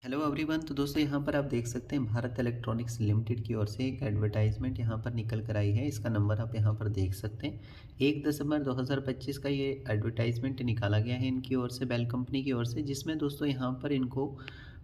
Hello everyone. तो दोस्तों यहाँ पर आप देख सकते हैं भारत इलेक्ट्रॉनिक्स लिमिटेड की ओर से एक एडवर्टाइजमेंट यहाँ पर निकल कर आई है। इसका नंबर आप यहाँ पर देख सकते हैं। 1 दिसंबर 2025 का ये एडवर्टाइजमेंट निकाला गया है इनकी ओर से, बेल कंपनी की ओर से, जिसमें दोस्तों यहाँ पर इनको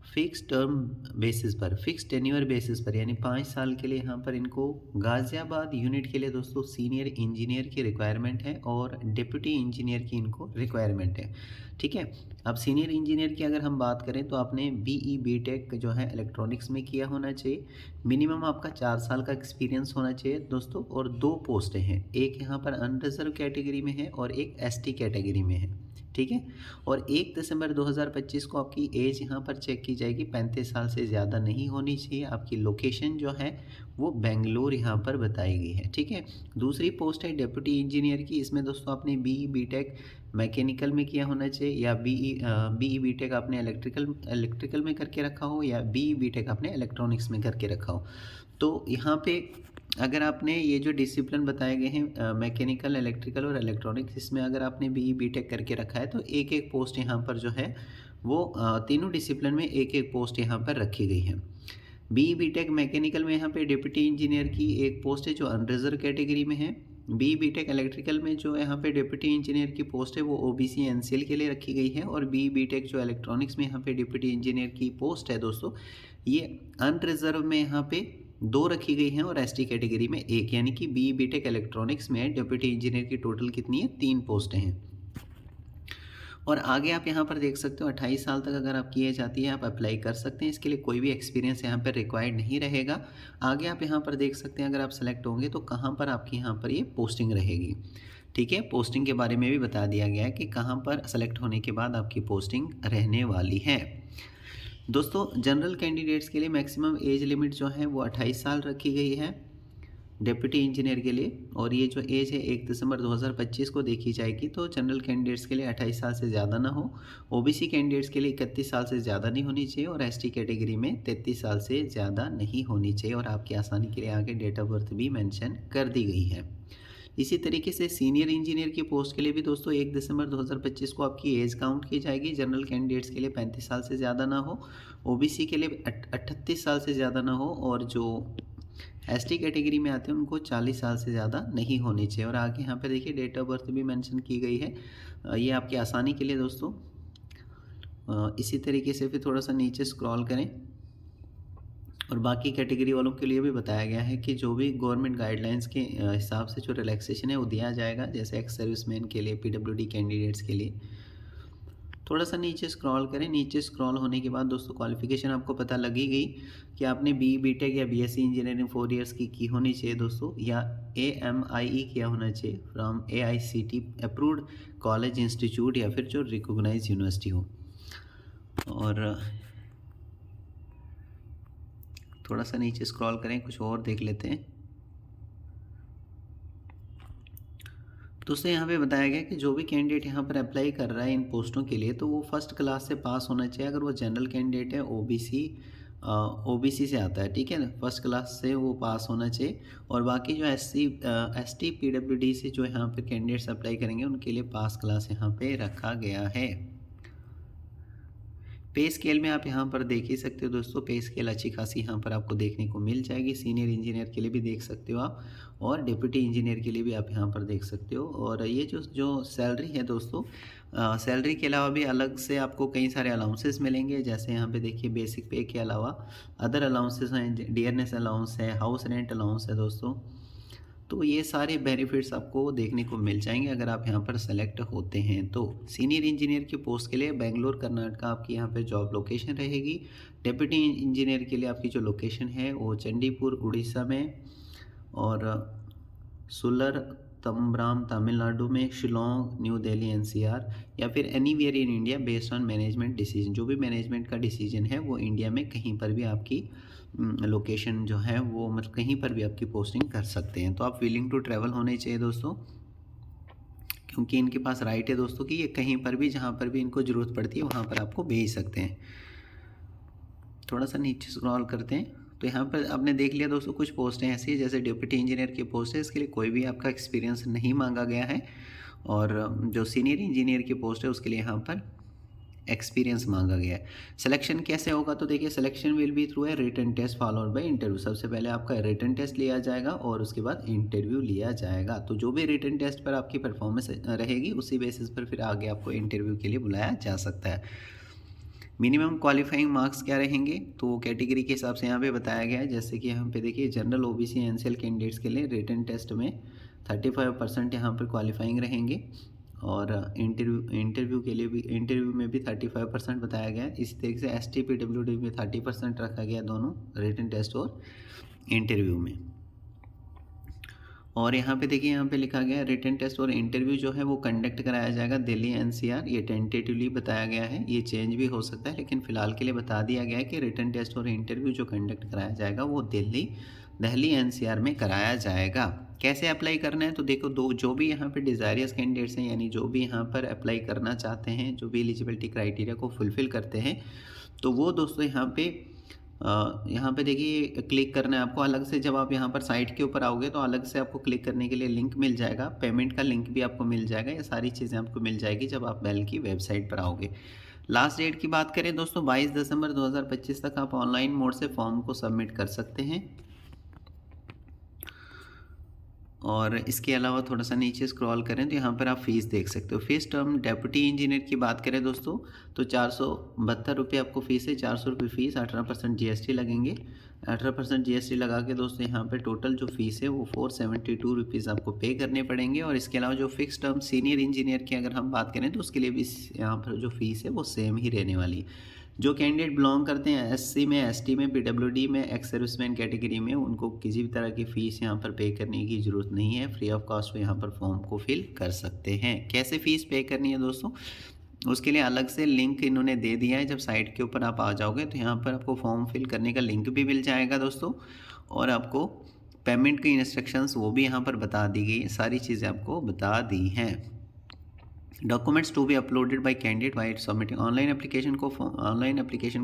फिक्स टर्म बेसिस पर, फिक्स टेन्योर बेसिस पर, यानी 5 साल के लिए यहाँ पर इनको गाज़ियाबाद यूनिट के लिए दोस्तों सीनियर इंजीनियर की रिक्वायरमेंट है और डिप्टी इंजीनियर की इनको रिक्वायरमेंट है। ठीक है। अब सीनियर इंजीनियर की अगर हम बात करें तो आपने बीई बीटेक जो है इलेक्ट्रॉनिक्स में किया होना चाहिए। मिनिमम आपका 4 साल का एक्सपीरियंस होना चाहिए दोस्तों। और 2 पोस्टें हैं, एक यहाँ पर अनरिजर्व कैटेगरी में है और एक एसटी कैटेगरी में है। ठीक है। और 1 दिसंबर 2025 को आपकी एज यहाँ पर चेक की जाएगी, 35 साल से ज़्यादा नहीं होनी चाहिए। आपकी लोकेशन जो है वो बेंगलोर यहाँ पर बताई गई है। ठीक है। दूसरी पोस्ट है डिप्टी इंजीनियर की। इसमें दोस्तों आपने बीई बीटेक मैकेनिकल में किया होना चाहिए, या बीई बीटेक आपने इलेक्ट्रिकल में करके रखा हो, या बीई बीटेक आपने इलेक्ट्रॉनिक्स में करके रखा हो। तो यहाँ पे अगर आपने ये जो डिसिप्लिन बताए गए हैं मैकेनिकल, इलेक्ट्रिकल और इलेक्ट्रॉनिक्स, इसमें अगर आपने बीई बीटेक करके रखा है तो एक एक पोस्ट यहाँ पर जो है वो तीनों डिसिप्लिन में एक एक पोस्ट यहाँ पर रखी गई है। बीई बीटेक मैकेनिकल में यहाँ पे डिप्टी इंजीनियर की एक पोस्ट है जो अनरिजर्व कैटेगरी में है। बीई बीटेक इलेक्ट्रिकल में जो यहाँ पे डिप्टी इंजीनियर की पोस्ट है वो ओबीसी एनसीएल के लिए रखी गई है। और बीई बीटेक जो इलेक्ट्रॉनिक्स में यहाँ पे डिप्टी इंजीनियर की पोस्ट है दोस्तों, ये अनरिजर्व में यहाँ पे 2 रखी गई हैं और एसटी कैटेगरी में 1, यानी कि बीई बीटेक इलेक्ट्रॉनिक्स में डिप्टी इंजीनियर की टोटल कितनी है, 3 पोस्टें हैं। और आगे आप यहाँ पर देख सकते हो 28 साल तक अगर आपकी एज आती है आप अप्लाई कर सकते हैं। इसके लिए कोई भी एक्सपीरियंस यहाँ पर रिक्वायर्ड नहीं रहेगा। आगे आप यहाँ पर देख सकते हैं अगर आप सेलेक्ट होंगे तो कहाँ पर आपकी यहाँ पर ये पोस्टिंग रहेगी। ठीक है। पोस्टिंग के बारे में भी बता दिया गया है कि कहाँ पर सेलेक्ट होने के बाद आपकी पोस्टिंग रहने वाली है। दोस्तों जनरल कैंडिडेट्स के लिए मैक्सिमम एज लिमिट जो है वो 28 साल रखी गई है डिप्टी इंजीनियर के लिए। और ये जो एज है 1 दिसंबर 2025 को देखी जाएगी तो जनरल कैंडिडेट्स के लिए 28 साल से ज़्यादा ना हो, ओबीसी कैंडिडेट्स के लिए 31 साल से ज़्यादा नहीं होनी चाहिए, और एसटी कैटेगरी में 33 साल से ज़्यादा नहीं होनी चाहिए। और आपकी आसानी के लिए आगे डेट ऑफ बर्थ भी मेंशन कर दी गई है। इसी तरीके से सीनियर इंजीनियर की पोस्ट के लिए भी दोस्तों 1 दिसंबर 2025 को आपकी एज काउंट की जाएगी। जनरल कैंडिडेट्स के लिए 35 साल से ज़्यादा ना हो, ओबीसी के लिए 38 साल से ज़्यादा ना हो, और जो एसटी कैटेगरी में आते हैं उनको 40 साल से ज़्यादा नहीं होनी चाहिए। और आगे यहाँ पे देखिए डेट ऑफ बर्थ भी मेंशन की गई है, ये आपकी आसानी के लिए दोस्तों। इसी तरीके से फिर थोड़ा सा नीचे स्क्रॉल करें और बाकी कैटेगरी वालों के लिए भी बताया गया है कि जो भी गवर्नमेंट गाइडलाइंस के हिसाब से जो रिलैक्सेशन है वो दिया जाएगा, जैसे एक्स सर्विसमैन के लिए, पीडब्ल्यूडी कैंडिडेट्स के लिए। थोड़ा सा नीचे स्क्रॉल करें। नीचे स्क्रॉल होने के बाद दोस्तों क्वालिफिकेशन आपको पता लगी गई कि आपने बीई बीटेक या बीएससी इंजीनियरिंग 4 इयर्स की होनी चाहिए दोस्तों, या AMIE किया होना चाहिए from AICT approved college institute, या फिर जो रिकॉग्नाइज यूनिवर्सिटी हो। और थोड़ा सा नीचे स्क्रॉल करें, कुछ और देख लेते हैं। दोस्तों यहाँ पे बताया गया कि जो भी कैंडिडेट यहाँ पर अप्लाई कर रहा है इन पोस्टों के लिए तो वो फर्स्ट क्लास से पास होना चाहिए। अगर वो जनरल कैंडिडेट है, ओबीसी से आता है, ठीक है ना, फर्स्ट क्लास से वो पास होना चाहिए। और बाकी जो एसटी पीडब्ल्यूडी से जो यहाँ पे कैंडिडेट्स अप्लाई करेंगे उनके लिए पास क्लास यहाँ पे रखा गया है। पे स्केल में आप यहाँ पर देख ही सकते हो दोस्तों, पे स्केल अच्छी खासी यहाँ पर आपको देखने को मिल जाएगी। सीनियर इंजीनियर के लिए भी देख सकते हो आप, और डिप्टी इंजीनियर के लिए भी आप यहाँ पर देख सकते हो। और ये जो सैलरी है दोस्तों, सैलरी के अलावा भी अलग से आपको कई सारे अलाउंसेस मिलेंगे। जैसे यहाँ पे देखिए बेसिक पे के अलावा अदर अलाउंसेस हैं, डियरनेस अलाउंस है, हाउस रेंट अलाउंस है दोस्तों। तो ये सारे बेनिफिट्स आपको देखने को मिल जाएंगे अगर आप यहाँ पर सेलेक्ट होते हैं तो। सीनियर इंजीनियर की पोस्ट के लिए बेंगलोर कर्नाटका आपकी यहाँ पे जॉब लोकेशन रहेगी। डिप्टी इंजीनियर के लिए आपकी जो लोकेशन है वो चंडीपुर उड़ीसा में, और सुलर तम्ब्राम तमिलनाडु में, शिलोंग न्यू दिल्ली NCR, या फिर anywhere in India based on management decision. जो भी मैनेजमेंट का डिसीजन है वो इंडिया में कहीं पर भी आपकी लोकेशन जो है वो मतलब कहीं पर भी आपकी पोस्टिंग कर सकते हैं। तो आप विलिंग टू ट्रैवल होने चाहिए दोस्तों, क्योंकि इनके पास राइट है दोस्तों कि ये कहीं पर भी जहाँ पर भी इनको ज़रूरत पड़ती है वहाँ पर आपको भेज सकते हैं। थोड़ा सा नीचे स्क्रॉल करते हैं तो यहाँ पर आपने देख लिया दोस्तों, कुछ पोस्टें ऐसी है जैसे डिप्टी इंजीनियर की पोस्ट है, इसके लिए कोई भी आपका एक्सपीरियंस नहीं मांगा गया है। और जो सीनियर इंजीनियर की पोस्ट है उसके लिए यहाँ पर एक्सपीरियंस मांगा गया है। सिलेक्शन कैसे होगा, तो देखिए selection will be through a written test followed by interview. सबसे पहले आपका रिटन टेस्ट लिया जाएगा और उसके बाद इंटरव्यू लिया जाएगा। तो जो भी रिटन टेस्ट पर आपकी परफॉर्मेंस रहेगी उसी बेसिस पर फिर आगे आपको इंटरव्यू के लिए बुलाया जा सकता है। मिनिमम क्वालिफाइंग मार्क्स क्या रहेंगे, तो कैटेगरी के हिसाब से यहाँ पे बताया गया है। जैसे कि यहाँ पे देखिए जनरल ओबीसी एनसीएल कैंडिडेट्स के लिए रिटन टेस्ट में 35% यहाँ पर क्वालिफाइंग रहेंगे और इंटरव्यू के लिए भी इंटरव्यू में भी 35% बताया गया है। इसी तरीके से एसटी पीडब्ल्यूडी में 30% रखा गया दोनों रिटन टेस्ट और इंटरव्यू में। और यहाँ पे देखिए यहाँ पे लिखा गया है रिटन टेस्ट और इंटरव्यू जो है वो कंडक्ट कराया जाएगा दिल्ली एनसीआर। ये टेंटेटिवली बताया गया है, ये चेंज भी हो सकता है, लेकिन फ़िलहाल के लिए बता दिया गया है कि रिटन टेस्ट और इंटरव्यू जो कंडक्ट कराया जाएगा वो दिल्ली एनसीआर में कराया जाएगा। कैसे अप्लाई करना है, तो देखो जो भी यहाँ पे डिज़ायरियस कैंडिडेट्स हैं, यानी जो भी यहाँ पर अप्लाई करना चाहते हैं, जो भी एलिजिबिलिटी क्राइटेरिया को फुलफ़िल करते हैं, तो वो दोस्तों यहाँ पे देखिए क्लिक करना है आपको अलग से। जब आप यहाँ पर साइट के ऊपर आओगे तो अलग से आपको क्लिक करने के लिए लिंक मिल जाएगा, पेमेंट का लिंक भी आपको मिल जाएगा। ये सारी चीज़ें आपको मिल जाएगी जब आप बेल की वेबसाइट पर आओगे। लास्ट डेट की बात करें दोस्तों, 22 दिसंबर 2025 तक आप ऑनलाइन मोड से फॉर्म को सबमिट कर सकते हैं। और इसके अलावा थोड़ा सा नीचे स्क्रॉल करें तो यहाँ पर आप फ़ीस देख सकते हो। फीस टर्म डेप्यूटी इंजीनियर की बात करें दोस्तों, तो 472 रुपये आपको फ़ीस है। 400 रुपये फ़ीस, 18% जीएसटी लगेंगे। 18% जीएसटी लगा के दोस्तों यहाँ पे टोटल जो फ़ीस है वो 472 रुपीज़ आपको पे करने पड़ेंगे। और इसके अलावा जो फिक्स टर्म सीनियर इंजीनियर की अगर हम बात करें तो उसके लिए भी यहाँ पर जो फ़ीस है वो सेम ही रहने वाली है। जो कैंडिडेट बिलोंग करते हैं एससी में, एसटी में, पीडब्ल्यूडी में, एक्स सर्विसमैन कैटेगरी में, उनको किसी भी तरह की फ़ीस यहाँ पर पे करने की ज़रूरत नहीं है। फ्री ऑफ कॉस्ट वो यहाँ पर फॉर्म को फिल कर सकते हैं। कैसे फ़ीस पे करनी है दोस्तों, उसके लिए अलग से लिंक इन्होंने दे दिया है। जब साइट के ऊपर आप आ जाओगे तो यहाँ पर आपको फॉर्म फिल करने का लिंक भी मिल जाएगा दोस्तों, और आपको पेमेंट की इंस्ट्रक्शंस वो भी यहाँ पर बता दी गई, सारी चीज़ें आपको बता दी हैं। Documents to be uploaded by candidate while submitting. Online application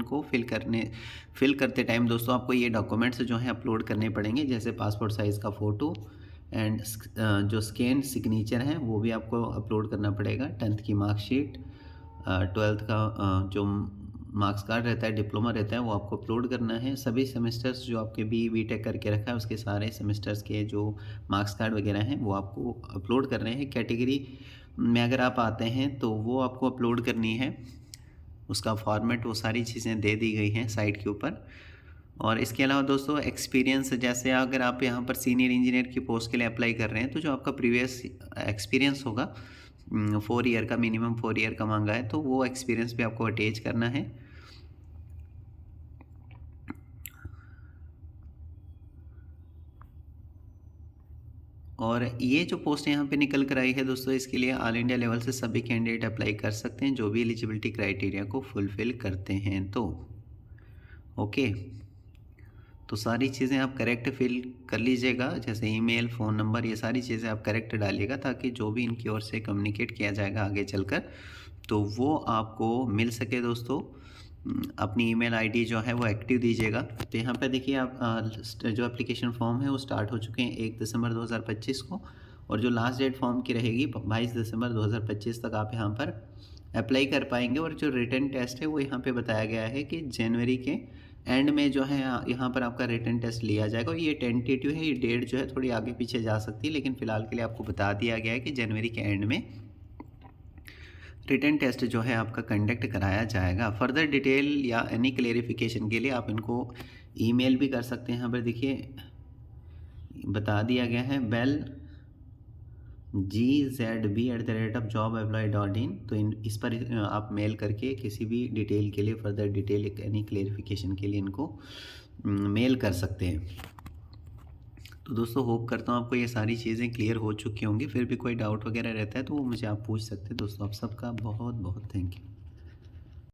को फिल करते टाइम दोस्तों आपको ये डॉक्यूमेंट्स जो हैं अपलोड करने पड़ेंगे, जैसे पासपोर्ट साइज़ का फ़ोटो एंड जो स्कैन सिग्नेचर हैं वो भी आपको अपलोड करना पड़ेगा। 10th की मार्कशीट, 12th का जो मार्क्स कार्ड रहता है, डिप्लोमा रहता है, वो आपको अपलोड करना है। सभी सेमेस्टर्स जो आपके बीटेक करके रखा है उसके सारे सेमेस्टर्स के जो मार्क्स कार्ड वगैरह हैं वो आपको अपलोड करने हैं। कैटेगरी में अगर आप आते हैं तो वो आपको अपलोड करनी है, उसका फॉर्मेट, वो सारी चीज़ें दे दी गई हैं साइट के ऊपर। और इसके अलावा दोस्तों एक्सपीरियंस, जैसे अगर आप यहाँ पर सीनियर इंजीनियर की पोस्ट के लिए अप्लाई कर रहे हैं तो जो आपका प्रीवियस एक्सपीरियंस होगा 4 ईयर का, मिनिमम 4 ईयर का मांगा है, तो वो एक्सपीरियंस भी आपको अटैच करना है। और ये जो पोस्ट यहाँ पे निकल कर आई है दोस्तों, इसके लिए ऑल इंडिया लेवल से सभी कैंडिडेट अप्लाई कर सकते हैं जो भी एलिजिबिलिटी क्राइटेरिया को फुलफ़िल करते हैं। तो ओके, तो सारी चीज़ें आप करेक्ट फिल कर लीजिएगा, जैसे ईमेल, फ़ोन नंबर, ये सारी चीज़ें आप करेक्ट डालिएगा ताकि जो भी इनकी ओर से कम्युनिकेट किया जाएगा आगे चलकर तो वो आपको मिल सके दोस्तों। अपनी ईमेल आईडी जो है वो एक्टिव दीजिएगा। तो यहाँ पे देखिए आप जो एप्लीकेशन फॉर्म है वो स्टार्ट हो चुके हैं 1 दिसंबर 2025 को, और जो लास्ट डेट फॉर्म की रहेगी 22 दिसंबर 2025 तक आप यहाँ पर अप्लाई कर पाएंगे। और जो रिटन टेस्ट है वो यहाँ पे बताया गया है कि जनवरी के एंड में जो है यहाँ पर आपका रिटन टेस्ट लिया जाएगा। और ये टेंटेटिव है, ये डेट जो है थोड़ी आगे पीछे जा सकती है, लेकिन फ़िलहाल के लिए आपको बता दिया गया है कि जनवरी के एंड में रिटन टेस्ट जो है आपका कंडक्ट कराया जाएगा। फर्दर डिटेल या एनी क्लेरिफिकेशन के लिए आप इनको ईमेल भी कर सकते हैं। यहाँ पर देखिए बता दिया गया है bellgzb@jobapply.in। तो इस पर आप मेल करके किसी भी डिटेल के लिए, फर्दर डिटेल एनी क्लेरिफिकेशन के लिए इनको मेल कर सकते हैं। तो दोस्तों होप करता हूँ आपको ये सारी चीज़ें क्लियर हो चुकी होंगी। फिर भी कोई डाउट वगैरह रहता है तो वो मुझे आप पूछ सकते हैं दोस्तों। आप सबका बहुत बहुत थैंक यू।